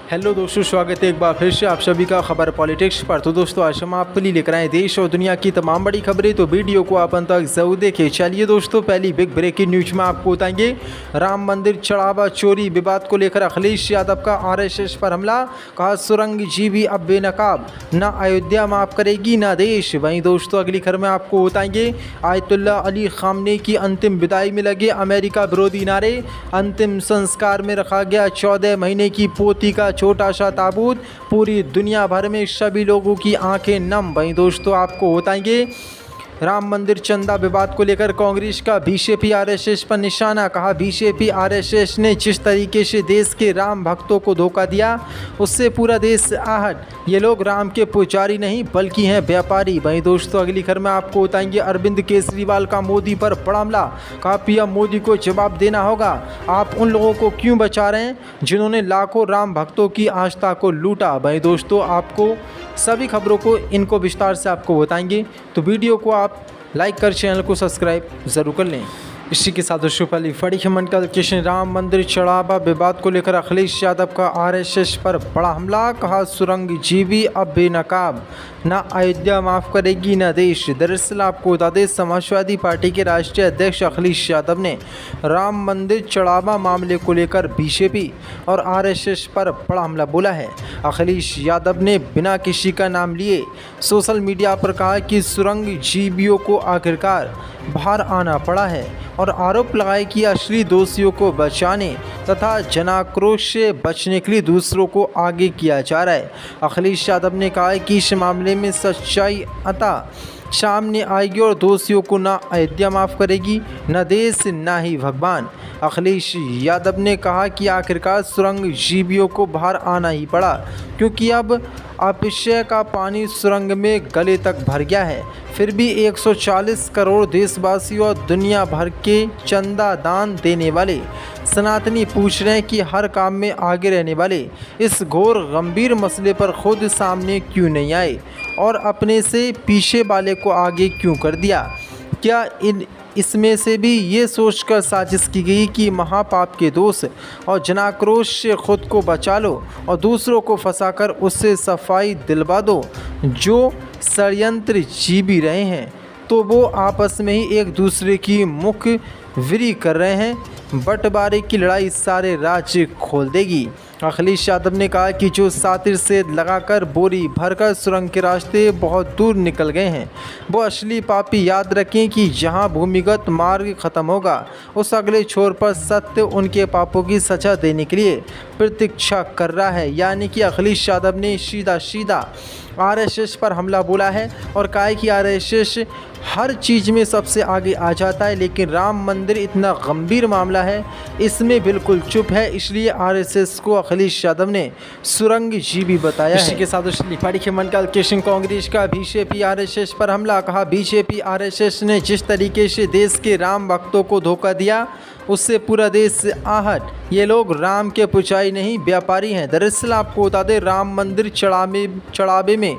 Hello दोस्तों, स्वागत है एक बार फिर से आप सभी का खबर पॉलिटिक्स पर। तो दोस्तों, आज हम आपके लिए लेकर आए देश और दुनिया की तमाम बड़ी खबरें, तो वीडियो को आप अंत तक जरूर देखिए। चलिए दोस्तों, पहली बिग ब्रेकिंग न्यूज में आपको बताएंगे राम मंदिर चढ़ावा चोरी विवाद को लेकर अखिलेश यादव का आरएसएस पर हमला। कहा सुरंग जीबी अब बेनकाब, ना अयोध्या माफ करेगी ना देश। वहीं दोस्तों, अगली खबर में आपको बताएंगे आयतुल्ला अली खामने की अंतिम विदाई में लगे अमेरिका विरोधी नारे। अंतिम संस्कार में रखा गया 14 महीने की पोती का छोटा सा ताबूत। पूरी दुनिया भर में सभी लोगों की आंखें नम। वहीं दोस्तों, आपको बताएंगे राम मंदिर चंदा विवाद को लेकर कांग्रेस का बीजेपी आरएसएस पर निशाना। कहा बीजेपी आरएसएस ने जिस तरीके से देश के राम भक्तों को धोखा दिया, उससे पूरा देश आहट। ये लोग राम के पुजारी नहीं बल्कि हैं व्यापारी। वहीं दोस्तों, अगली खबर में आपको बताएंगे अरविंद केजरीवाल का मोदी पर बड़ा हमला। कहा पीएम मोदी को जवाब देना होगा, आप उन लोगों को क्यों बचा रहे हैं जिन्होंने लाखों राम भक्तों की आस्था को लूटा। वहीं दोस्तों, आपको सभी खबरों को इनको विस्तार से आपको बताएंगे, तो वीडियो को आप लाइक कर चैनल को सब्सक्राइब ज़रूर कर लें। इसी के साथ दोस्तों, पहली बड़ी खबर का कृष्ण राम मंदिर चढ़ावा विवाद को लेकर अखिलेश यादव का आरएसएस पर बड़ा हमला। कहा सुरंग जीबी अब बेनकाब, ना अयोध्या माफ़ करेगी ना देश। दरअसल आपको बता दें, समाजवादी पार्टी के राष्ट्रीय अध्यक्ष अखिलेश यादव ने राम मंदिर चढ़ावा मामले को लेकर बीजेपी और आरएसएस पर बड़ा हमला बोला है। अखिलेश यादव ने बिना किसी का नाम लिए सोशल मीडिया पर कहा कि सुरंग जीबियों को आखिरकार बाहर आना पड़ा है और आरोप लगाए कि असली दोषियों को बचाने तथा जनाक्रोश से बचने के लिए दूसरों को आगे किया जा रहा है। अखिलेश यादव ने कहा कि इस मामले में सच्चाई अतः सामने आएगी और दोषियों को ना अयोध्या माफ़ करेगी, न देश, ना ही भगवान। अखिलेश यादव ने कहा कि आखिरकार सुरंग जीबियों को बाहर आना ही पड़ा क्योंकि अब अक्षय का पानी सुरंग में गले तक भर गया है। फिर भी 140 करोड़ देशवासी और दुनिया भर के चंदा दान देने वाले सनातनी पूछ रहे हैं कि हर काम में आगे रहने वाले इस घोर गंभीर मसले पर खुद सामने क्यों नहीं आए और अपने से पीछे वाले को आगे क्यों कर दिया। क्या इसमें से भी ये सोचकर साजिश की गई कि महापाप के दोष और जनाक्रोश से खुद को बचा लो और दूसरों को फंसाकर उससे सफाई दिलवा दो। जो षड्यंत्र जी भी रहे हैं तो वो आपस में ही एक दूसरे की मुख विरी कर रहे हैं। बंटवारे की लड़ाई सारे राज्य खोल देगी। अखिलेश यादव ने कहा कि जो सातिर से लगाकर बोरी भरकर सुरंग के रास्ते बहुत दूर निकल गए हैं, वो असली पापी याद रखें कि जहां भूमिगत मार्ग खत्म होगा, उस अगले छोर पर सत्य उनके पापों की सजा देने के लिए प्रतीक्षा कर रहा है। यानी कि अखिलेश यादव ने सीधा सीधा आरएसएस पर हमला बोला है और कहा है कि आरएसएस हर चीज़ में सबसे आगे आ जाता है, लेकिन राम मंदिर इतना गंभीर मामला है, इसमें बिल्कुल चुप है। इसलिए आरएसएस को अखिलेश यादव ने सुरंग जीबी बताया है। इसी के साथ लिपाड़ी के मन का कृष्ण कांग्रेस का बीजेपी आरएसएस पर हमला। कहा बीजेपी आरएसएस ने जिस तरीके से देश के राम भक्तों को धोखा दिया, उससे पूरा देश आहट। ये लोग राम के पुजारी नहीं व्यापारी हैं। दरअसल आपको बता दें, राम मंदिर चढ़ावे में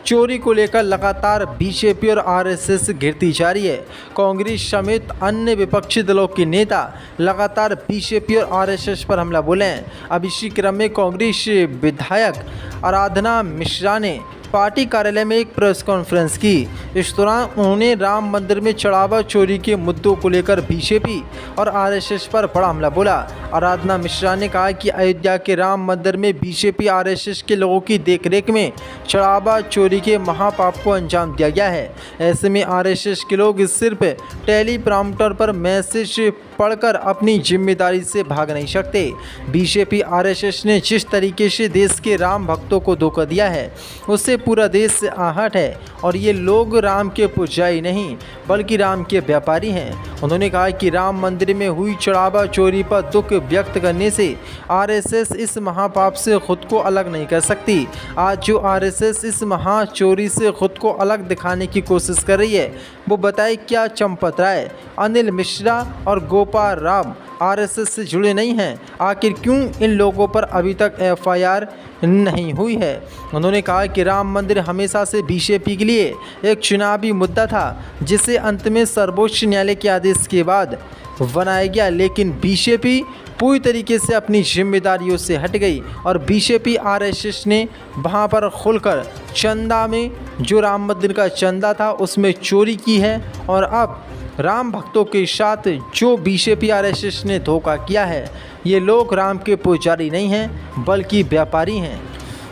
चोरी को लेकर लगातार बीजेपी और आरएसएस घिरती जा रही है। कांग्रेस समेत अन्य विपक्षी दलों के नेता लगातार बीजेपी और आरएसएस पर हमला बोले हैं। अब इसी क्रम में कांग्रेस विधायक आराधना मिश्रा ने पार्टी कार्यालय में एक प्रेस कॉन्फ्रेंस की। इस दौरान उन्होंने राम मंदिर में चढ़ावा चोरी के मुद्दों को लेकर बीजेपी और आरएसएस पर बड़ा हमला बोला। आराधना मिश्रा ने कहा कि अयोध्या के राम मंदिर में बीजेपी आरएसएस के लोगों की देखरेख में चढ़ावा चोरी के महापाप को अंजाम दिया गया है। ऐसे में आरएसएस के लोग सिर्फ टेलीप्रॉम्प्टर पर मैसेज पढ़कर अपनी जिम्मेदारी से भाग नहीं सकते। बीजेपी आरएसएस ने जिस तरीके से देश के राम भक्तों को धोखा दिया है, उससे पूरा देश आहट है और ये लोग राम के पुजारी नहीं बल्कि राम के व्यापारी हैं। उन्होंने कहा कि राम मंदिर में हुई चढ़ावा चोरी पर दुख व्यक्त करने से आरएसएस इस महापाप से खुद को अलग नहीं कर सकती। आज जो आरएसएस इस महाचोरी से खुद को अलग दिखाने की कोशिश कर रही है, वो बताए क्या चंपत राय, अनिल मिश्रा और गोपाल राव आरएसएस से जुड़े नहीं हैं? आखिर क्यों इन लोगों पर अभी तक एफआईआर नहीं हुई है? उन्होंने कहा कि राम मंदिर हमेशा से बीजेपी के लिए एक चुनावी मुद्दा था, जिसे अंत में सर्वोच्च न्यायालय के आदेश के बाद बनाया गया, लेकिन बीजेपी पूरी तरीके से अपनी जिम्मेदारियों से हट गई और बीजेपी आरएसएस ने वहां पर खुलकर चंदा में जो राम मंदिर का चंदा था उसमें चोरी की है। और अब राम भक्तों के साथ जो बीजेपी आरएसएस ने धोखा किया है, ये लोग राम के पुजारी नहीं हैं बल्कि व्यापारी हैं।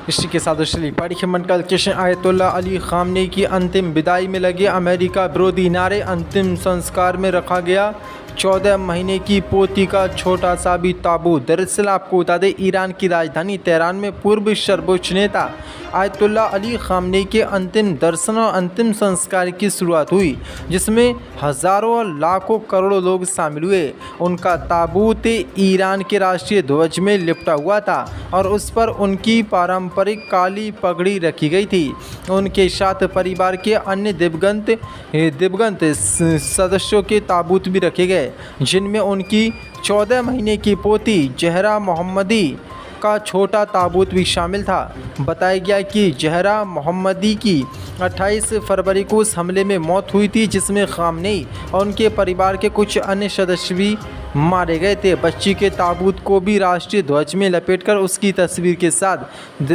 इसी के साथ पढ़िए मंडल कृष्ण आयतुल्ला अली खामनी की अंतिम विदाई में लगे अमेरिका विरोधी नारे। अंतिम संस्कार में रखा गया 14 महीने की पोती का छोटा सा भी ताबूत। दरअसल आपको बता दें, ईरान की राजधानी तेहरान में पूर्व सर्वोच्च नेता आयतुल्ला अली खामनी के अंतिम दर्शन और अंतिम संस्कार की शुरुआत हुई, जिसमें हज़ारों और लाखों करोड़ों लोग शामिल हुए। उनका ताबूत ईरान के राष्ट्रीय ध्वज में लिपटा हुआ था और उस पर उनकी पारंपरिक काली पगड़ी रखी गई थी। उनके साथ परिवार के अन्य दिवंगत सदस्यों के ताबूत भी रखे गए, जिनमें उनकी 14 महीने की पोती जहरा मोहम्मदी का छोटा ताबूत भी शामिल था। बताया गया कि जहरा मोहम्मदी की 28 फरवरी को उस हमले में मौत हुई थी, जिसमें खामनेई और उनके परिवार के कुछ अन्य सदस्य भी मारे गए थे। बच्ची के ताबूत को भी राष्ट्रीय ध्वज में लपेटकर उसकी तस्वीर के साथ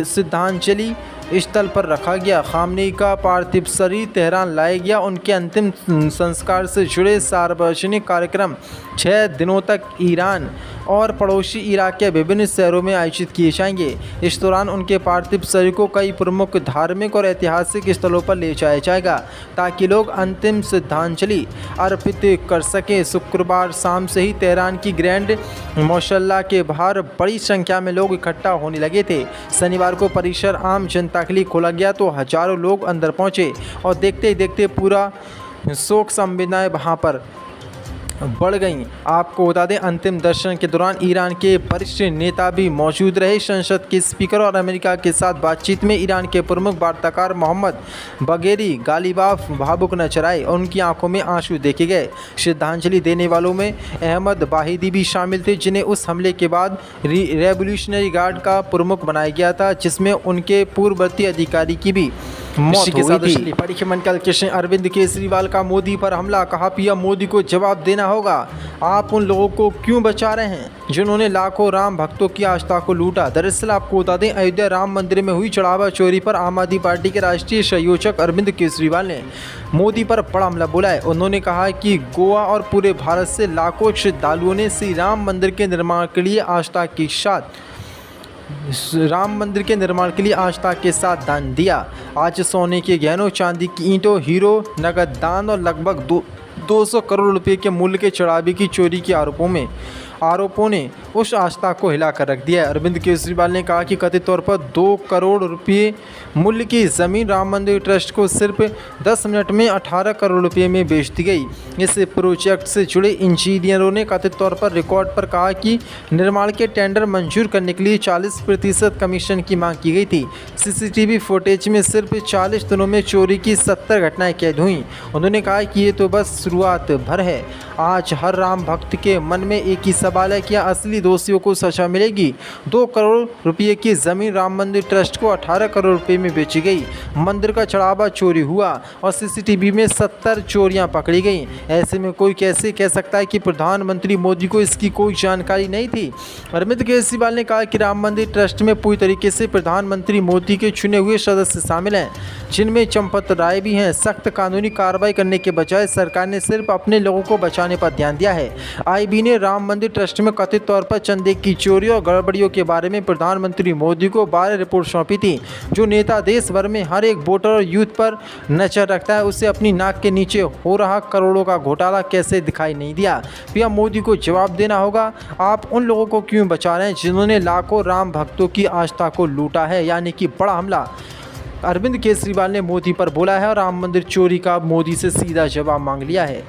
श्रद्धांजलि स्थल पर रखा गया। खामनेई का पार्थिव शरीर तेहरान लाया गया। उनके अंतिम संस्कार से जुड़े सार्वजनिक कार्यक्रम 6 दिनों तक ईरान और पड़ोसी इराक के विभिन्न शहरों में आयोजित किए जाएंगे। इस दौरान उनके पार्थिव शरीर को कई प्रमुख धार्मिक और ऐतिहासिक स्थलों पर ले जाया जाएगा ताकि लोग अंतिम श्रद्धांजलि अर्पित कर सकें। शुक्रवार शाम से ही तेहरान की ग्रैंड मौसल्ला के बाहर बड़ी संख्या में लोग इकट्ठा होने लगे थे। शनिवार को परिसर आम जनता के लिए खोला गया तो हजारों लोग अंदर पहुंचे और देखते ही देखते पूरा शोक संवेदनाएं वहां पर बढ़ गईं। आपको बता दें, अंतिम दर्शन के दौरान ईरान के वरिष्ठ नेता भी मौजूद रहे। संसद के स्पीकर और अमेरिका के साथ बातचीत में ईरान के प्रमुख वार्ताकार मोहम्मद बगेरी गालिबाफ भावुक नजर आए और उनकी आंखों में आंसू देखे गए। श्रद्धांजलि देने वालों में अहमद बाहिदी भी शामिल थे, जिन्हें उस हमले के बाद रेवोल्यूशनरी गार्ड का प्रमुख बनाया गया था, जिसमें उनके पूर्ववर्ती अधिकारी की भी मौत हो गई थी। पढ़िए मंडल कृष्ण अरविंद केजरीवाल का मोदी पर हमला। कहा, पीएम मोदी को जवाब देना होगा। आप उन लोगों को क्यों बचा रहे हैं जिन्होंने लाखों राम भक्तों की आस्था को लूटा। दरअसल आपको बता दें, अयोध्या राम मंदिर में हुई चढ़ावा चोरी पर आम आदमी पार्टी के राष्ट्रीय संयोजक अरविंद केजरीवाल ने मोदी पर बड़ा हमला बोला है। उन्होंने कहा कि गोवा और पूरे भारत से लाखों श्रद्धालुओं ने श्री राम मंदिर के निर्माण के लिए आस्था के साथ दान दिया। आज सोने के गहनों, चांदी की ईंटों, हीरो, नगद दान और लगभग 200 करोड़ रुपए के मूल्य के चढ़ावे की चोरी के आरोपों ने उस आस्था को हिलाकर रख दिया है। अरविंद केजरीवाल ने कहा कि कथित तौर पर 2 करोड़ रुपये मूल्य की ज़मीन राम मंदिर ट्रस्ट को सिर्फ 10 मिनट में 18 करोड़ रुपये में बेच दी गई। इस प्रोजेक्ट से जुड़े इंजीनियरों ने कथित तौर पर रिकॉर्ड पर कहा कि निर्माण के टेंडर मंजूर करने के लिए 40% कमीशन की मांग की गई थी। सीसीटीवी फुटेज में सिर्फ 40 दिनों में चोरी की 70 घटनाएं कैद हुई। उन्होंने कहा कि ये तो बस शुरुआत भर है। आज हर राम भक्त के मन में एक ही सवाल है, क्या असली दोषियों को सजा मिलेगी। 2 करोड़ रुपये की ज़मीन राम मंदिर ट्रस्ट को 18 करोड़ रुपये में बेची गई। मंदिर का चढ़ावा चोरी हुआ और सीसीटीवी में 70 चोरियां पकड़ी गईं। ऐसे में कोई कैसे कह सकता है कि प्रधानमंत्री मोदी को इसकी कोई जानकारी नहीं थी। अरविंद केजरीवाल ने कहा कि राम मंदिर ट्रस्ट में पूरी तरीके से प्रधानमंत्री मोदी के चुने हुए सदस्य शामिल हैं, जिनमें चंपत राय भी हैं। सख्त कानूनी कार्रवाई करने के बजाय सरकार ने सिर्फ अपने लोगों को बचाने पर ध्यान दिया है। आईबी ने राम मंदिर ट्रस्ट में कथित तौर पर चंदे की चोरी और गड़बड़ियों के बारे में प्रधानमंत्री मोदी को 12 रिपोर्ट सौंपी थी। जो नेता देश भर में हर एक वोटर और यूथ पर नजर रखता है, उसे अपनी नाक के नीचे हो रहा करोड़ों का घोटाला कैसे दिखाई नहीं दिया। पीएम मोदी को जवाब देना होगा। आप उन लोगों को क्यों बचा रहे हैं जिन्होंने लाखों राम भक्तों की आस्था को लूटा है, यानी कि बड़ा हमला अरविंद केजरीवाल ने मोदी पर बोला है और राम मंदिर चोरी का मोदी से सीधा जवाब मांग लिया है।